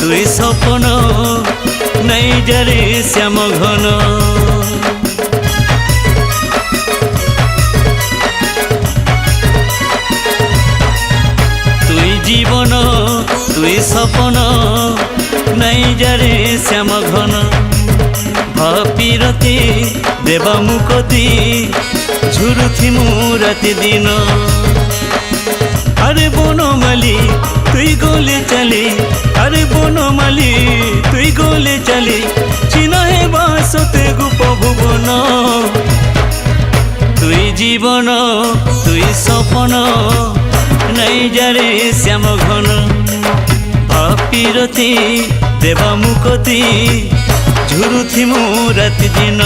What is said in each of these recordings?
তুই স্বপ্ন নাই যারে শ্যাম ঘন তুই জীবন তুই স্বপ্ন নাই যারে শ্যাম ঘন ভাপিরতি দেবা মুকতি ঝুরুথিমু রাতি দিন আরে বনমালী তুই গলে চলে আরে বনমালী তুই গলে চলে চিনা হেবা সতে গোপ ভুবন তুই জীবন তুই স্বপ্ন নাই যারে শ্যাম ঘন ভাপিরতি দেবা মুকতি ঝুরুথিমু রাতি দিন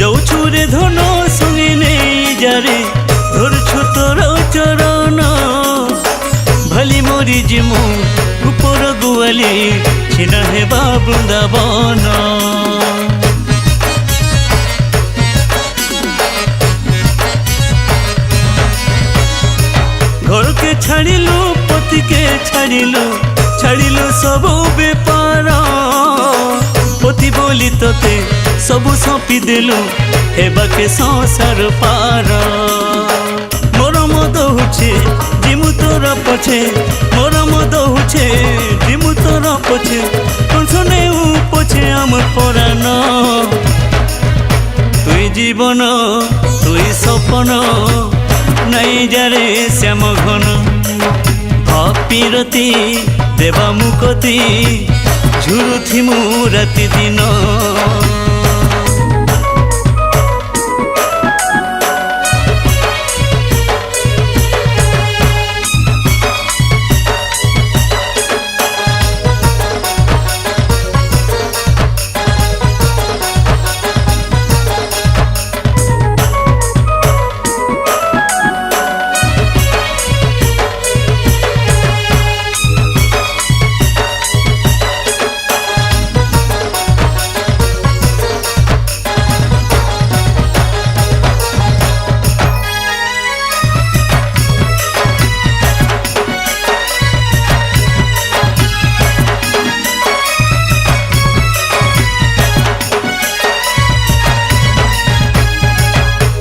যৌছুরে ধন সঙ্গে নেই যারে ধরছু তোর চরণ ভালি মরি জিমু উপর গুয়ালি ছিনা হেবা বৃন্দাবন ঘরকে ছাড়িলু পতিকে ছাড়িলু সবু বেপার পতি বলি তোতে सबु सौंपी देलु हेबाके संसार पार मोर मद हुछे जिमु तोर पछे मोर मद हुछे जिमु तोर पछे कंसने पछे आमर परान तुई जीवन तुई सपन नाई जारे श्याम घन भापिरति देवा मुकति झुरुथिमु राति दिन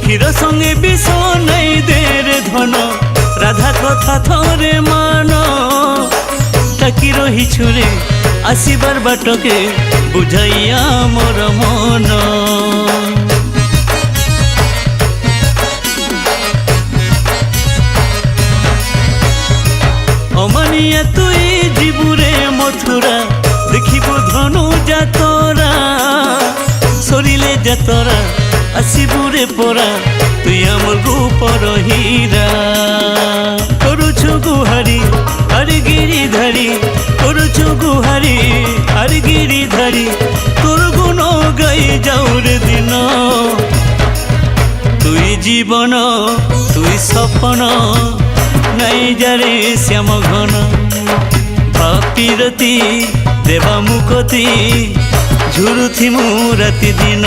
ক্ষীর সঙ্গে বিষ নাই দের ধন রাধা কথা থরে মান তাকি রহিছুরে আসিবার বাটকে বুঝাইয়া মোর মন অমানিয়া তুই জীবুরে মথুরা দেখিব ধনু যাতরা সরিলে যাতরা আসিবুরে পরা তুই আমার গোপর হীরা করুছু গুহারি আর গিরিধারি করুছু গুহারি আর গিরিধারি তোর গুণ গাই যাওর দিন তুই জীবন তুই স্বপ্ন নাই যারে শ্যাম ঘন ভাপিরতি দেবা মুকতি ঝুরুথিমু রাতি দিন